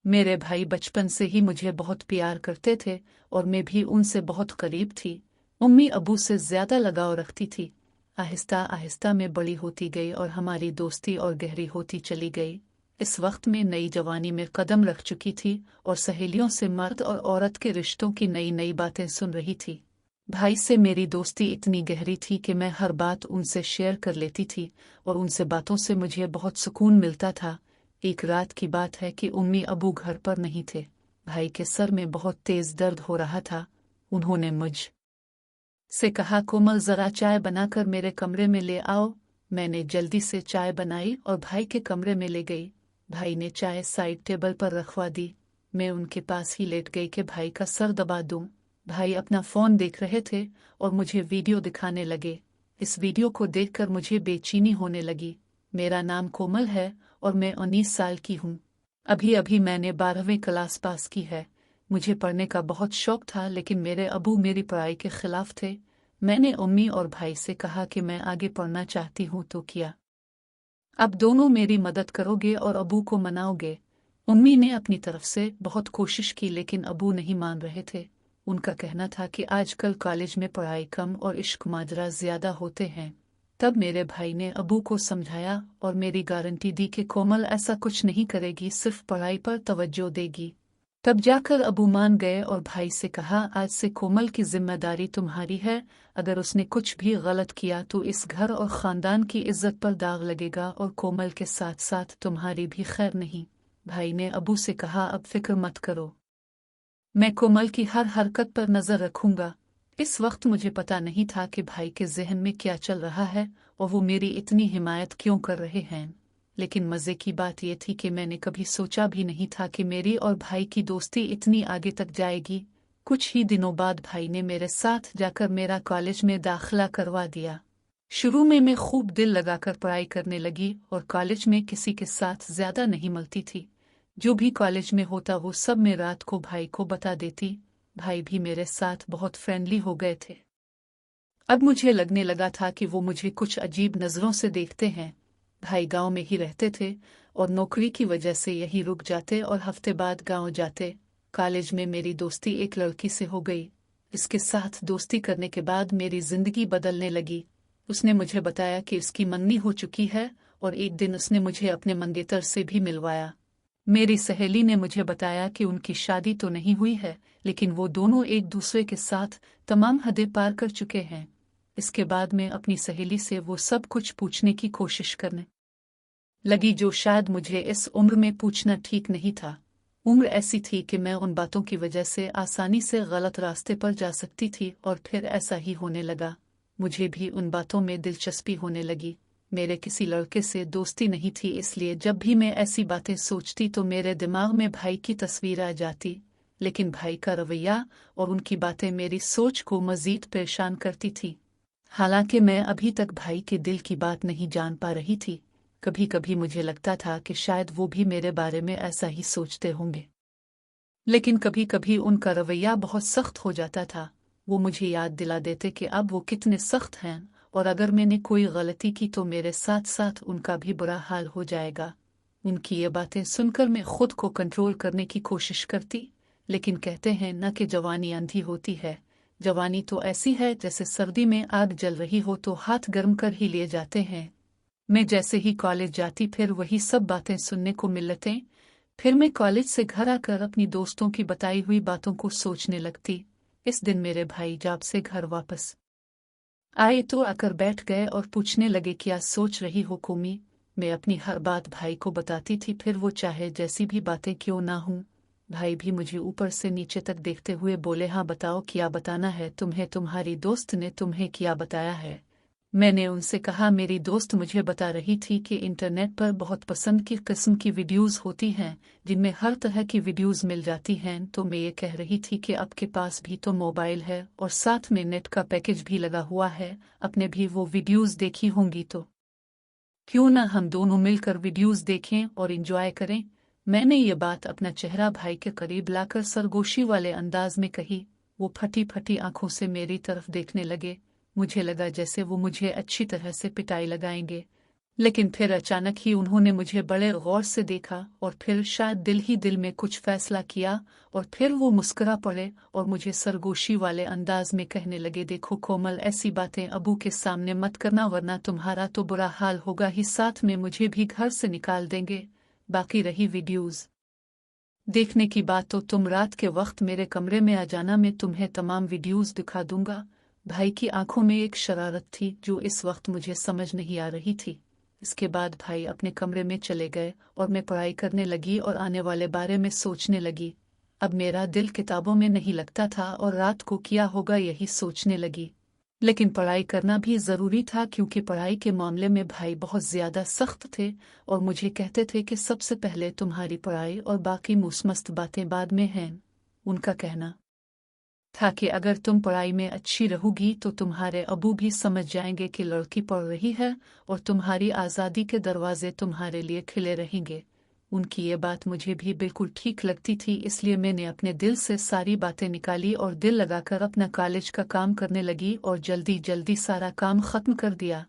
मेरे भाई बचपन से ही मुझे बहुत प्यार करते थे और मैं भी उनसे बहुत करीब थी। उम्मी अबू से ज्यादा लगाव रखती थी। आहिस्ता आहिस्ता मैं बड़ी होती गई और हमारी दोस्ती और गहरी होती चली गई। इस वक्त मैं नई जवानी में कदम रख चुकी थी और सहेलियों से मर्द और औरत के रिश्तों की नई नई बातें सुन रही थी। भाई से मेरी दोस्ती इतनी गहरी थी कि मैं हर बात उनसे शेयर कर लेती थी और उनसे बातों से मुझे बहुत सुकून मिलता था। एक रात की बात है कि उम्मी अबू घर पर नहीं थे। भाई के सर में बहुत तेज दर्द हो रहा था। उन्होंने मुझ से कहा, कोमल जरा चाय बनाकर मेरे कमरे में ले आओ। मैंने जल्दी से चाय बनाई और भाई के कमरे में ले गई। भाई ने चाय साइड टेबल पर रखवा दी। मैं उनके पास ही लेट गई कि भाई का सर दबा दूं। भाई अपना फोन देख रहे थे और मुझे वीडियो दिखाने लगे। इस वीडियो को देखकर मुझे बेचैनी होने लगी। मेरा नाम कोमल है और मैं 19 साल की हूँ। अभी अभी मैंने 12वीं क्लास पास की है। मुझे पढ़ने का बहुत शौक था, लेकिन मेरे अबू मेरी पढ़ाई के खिलाफ थे। मैंने उम्मी और भाई से कहा कि मैं आगे पढ़ना चाहती हूँ तो क्या अब दोनों मेरी मदद करोगे और अबू को मनाओगे? उम्मी ने अपनी तरफ से बहुत कोशिश की, लेकिन अबू नहीं मान रहे थे। उनका कहना था कि आजकल कॉलेज में पढ़ाई कम और इश्क माजरा ज्यादा होते हैं। तब मेरे भाई ने अबू को समझाया और मेरी गारंटी दी कि कोमल ऐसा कुछ नहीं करेगी, सिर्फ पढ़ाई पर तवज्जो देगी। तब जाकर अबू मान गए और भाई से कहा, आज से कोमल की जिम्मेदारी तुम्हारी है। अगर उसने कुछ भी गलत किया तो इस घर और खानदान की इज्जत पर दाग लगेगा और कोमल के साथ साथ तुम्हारी भी खैर नहीं। भाई ने अबू से कहा, अब फिक्र मत करो, मैं कोमल की हर हरकत पर नजर रखूंगा। इस वक्त मुझे पता नहीं था कि भाई के जहन में क्या चल रहा है और वो मेरी इतनी हिमायत क्यों कर रहे हैं। लेकिन मजे की बात यह थी कि मैंने कभी सोचा भी नहीं था कि मेरी और भाई की दोस्ती इतनी आगे तक जाएगी। कुछ ही दिनों बाद भाई ने मेरे साथ जाकर मेरा कॉलेज में दाखिला करवा दिया। शुरू में मैं खूब दिल लगाकर पढ़ाई करने लगी और कॉलेज में किसी के साथ ज्यादा नहीं मिलती थी। जो भी कॉलेज में होता वो सब मैं रात को भाई को बता देती। भाई भी मेरे साथ बहुत फ्रेंडली हो गए थे। अब मुझे लगने लगा था कि वो मुझे कुछ अजीब नजरों से देखते हैं। भाई गांव में ही रहते थे और नौकरी की वजह से यहीं रुक जाते और हफ्ते बाद गांव जाते। कॉलेज में मेरी दोस्ती एक लड़की से हो गई। इसके साथ दोस्ती करने के बाद मेरी जिंदगी बदलने लगी। उसने मुझे बताया कि उसकी मंगनी हो चुकी है और एक दिन उसने मुझे अपने मंगेतर से भी मिलवाया। मेरी सहेली ने मुझे बताया कि उनकी शादी तो नहीं हुई है, लेकिन वो दोनों एक दूसरे के साथ तमाम हदें पार कर चुके हैं। इसके बाद मैं अपनी सहेली से वो सब कुछ पूछने की कोशिश करने लगी जो शायद मुझे इस उम्र में पूछना ठीक नहीं था। उम्र ऐसी थी कि मैं उन बातों की वजह से आसानी से गलत रास्ते पर जा सकती थी और फिर ऐसा ही होने लगा। मुझे भी उन बातों में दिलचस्पी होने लगी। मेरे किसी लड़के से दोस्ती नहीं थी, इसलिए जब भी मैं ऐसी बातें सोचती तो मेरे दिमाग में भाई की तस्वीर आ जाती। लेकिन भाई का रवैया और उनकी बातें मेरी सोच को मजीद परेशान करती थी। हालांकि मैं अभी तक भाई के दिल की बात नहीं जान पा रही थी। कभी कभी मुझे लगता था कि शायद वो भी मेरे बारे में ऐसा ही सोचते होंगे, लेकिन कभी कभी उनका रवैया बहुत सख्त हो जाता था। वो मुझे याद दिला देते कि अब वो कितने सख्त हैं और अगर मैंने कोई गलती की तो मेरे साथ साथ उनका भी बुरा हाल हो जाएगा। उनकी ये बातें सुनकर मैं खुद को कंट्रोल करने की कोशिश करती, लेकिन कहते हैं न कि जवानी अंधी होती है। जवानी तो ऐसी है जैसे सर्दी में आग जल रही हो तो हाथ गर्म कर ही लिए जाते हैं। मैं जैसे ही कॉलेज जाती फिर वही सब बातें सुनने को मिलते। फिर मैं कॉलेज से घर आकर अपनी दोस्तों की बताई हुई बातों को सोचने लगती। इस दिन मेरे भाई जब से घर वापस आए तो आकर बैठ गए और पूछने लगे, क्या सोच रही हो कोमी? मैं अपनी हर बात भाई को बताती थी, फिर वो चाहे जैसी भी बातें क्यों ना हों। भाई भी मुझे ऊपर से नीचे तक देखते हुए बोले, हाँ बताओ क्या बताना है तुम्हें, तुम्हारी दोस्त ने तुम्हें क्या बताया है? मैंने उनसे कहा, मेरी दोस्त मुझे बता रही थी कि इंटरनेट पर बहुत पसंद की किस्म की वीडियोस होती हैं जिनमें हर तरह की वीडियोस मिल जाती हैं। तो मैं ये कह रही थी कि आपके पास भी तो मोबाइल है और साथ में नेट का पैकेज भी लगा हुआ है, आपने भी वो वीडियोस देखी होंगी, तो क्यों ना हम दोनों मिलकर वीडियोस देखें और एंजॉय करें। मैंने ये बात अपना चेहरा भाई के करीब लाकर सरगोशी वाले अंदाज में कही। वो फटी फटी आंखों से मेरी तरफ देखने लगे। मुझे लगा जैसे वो मुझे अच्छी तरह से पिटाई लगाएंगे। लेकिन फिर अचानक ही उन्होंने मुझे बड़े गौर से देखा और फिर शायद दिल ही दिल में कुछ फैसला किया और फिर वो मुस्कुरा पड़े और मुझे सरगोशी वाले अंदाज में कहने लगे, देखो कोमल, ऐसी बातें अबू के सामने मत करना वरना तुम्हारा तो बुरा हाल होगा ही, साथ में मुझे भी घर से निकाल देंगे। बाकी रही वीडियोज़ देखने की बात तो तुम रात के वक्त मेरे कमरे में आ जाना, मैं तुम्हें तमाम वीडियोज़ दिखा दूंगा। भाई की आंखों में एक शरारत थी जो इस वक्त मुझे समझ नहीं आ रही थी। इसके बाद भाई अपने कमरे में चले गए और मैं पढ़ाई करने लगी और आने वाले बारे में सोचने लगी। अब मेरा दिल किताबों में नहीं लगता था और रात को क्या होगा यही सोचने लगी। लेकिन पढ़ाई करना भी ज़रूरी था क्योंकि पढ़ाई के मामले में भाई बहुत ज़्यादा सख्त थे और मुझे कहते थे कि सबसे पहले तुम्हारी पढ़ाई और बाकी मस्त बातें बाद में हैं। उनका कहना था कि अगर तुम पढ़ाई में अच्छी रहोगी तो तुम्हारे अबू भी समझ जाएंगे कि लड़की पढ़ रही है और तुम्हारी आज़ादी के दरवाजे तुम्हारे लिए खिले रहेंगे। उनकी ये बात मुझे भी बिल्कुल ठीक लगती थी, इसलिए मैंने अपने दिल से सारी बातें निकाली और दिल लगाकर अपना कॉलेज का काम करने लगी और जल्दी जल्दी सारा काम ख़त्म कर दिया।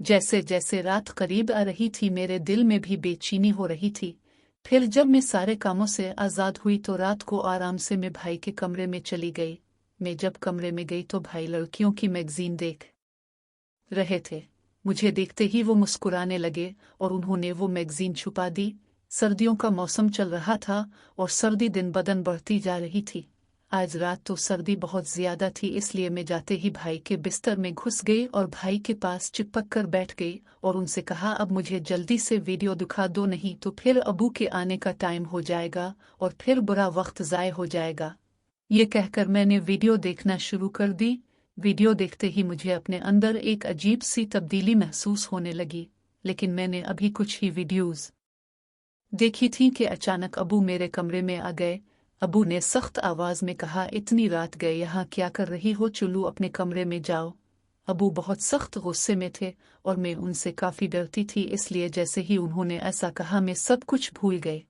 जैसे जैसे रात करीब आ रही थी मेरे दिल में भी बेचैनी हो रही थी। फिर जब मैं सारे कामों से आज़ाद हुई तो रात को आराम से मैं भाई के कमरे में चली गई। मैं जब कमरे में गई तो भाई लड़कियों की मैगजीन देख रहे थे। मुझे देखते ही वो मुस्कुराने लगे और उन्होंने वो मैगजीन छुपा दी। सर्दियों का मौसम चल रहा था और सर्दी दिन बदन बढ़ती जा रही थी। आज रात तो सर्दी बहुत ज्यादा थी, इसलिए मैं जाते ही भाई के बिस्तर में घुस गई और भाई के पास चिपक कर बैठ गई और उनसे कहा, अब मुझे जल्दी से वीडियो दिखा दो, नहीं तो फिर अबू के आने का टाइम हो जाएगा और फिर बुरा वक्त ज़ाय हो जाएगा। ये कहकर मैंने वीडियो देखना शुरू कर दी। वीडियो देखते ही मुझे अपने अंदर एक अजीब सी तब्दीली महसूस होने लगी, लेकिन मैंने अभी कुछ ही वीडियोज़ देखी थी कि अचानक अबू मेरे कमरे में आ गए। अबू ने सख्त आवाज में कहा, इतनी रात गए यहाँ क्या कर रही हो, चुल्लू अपने कमरे में जाओ। अबू बहुत सख्त गुस्से में थे और मैं उनसे काफी डरती थी, इसलिए जैसे ही उन्होंने ऐसा कहा मैं सब कुछ भूल गई।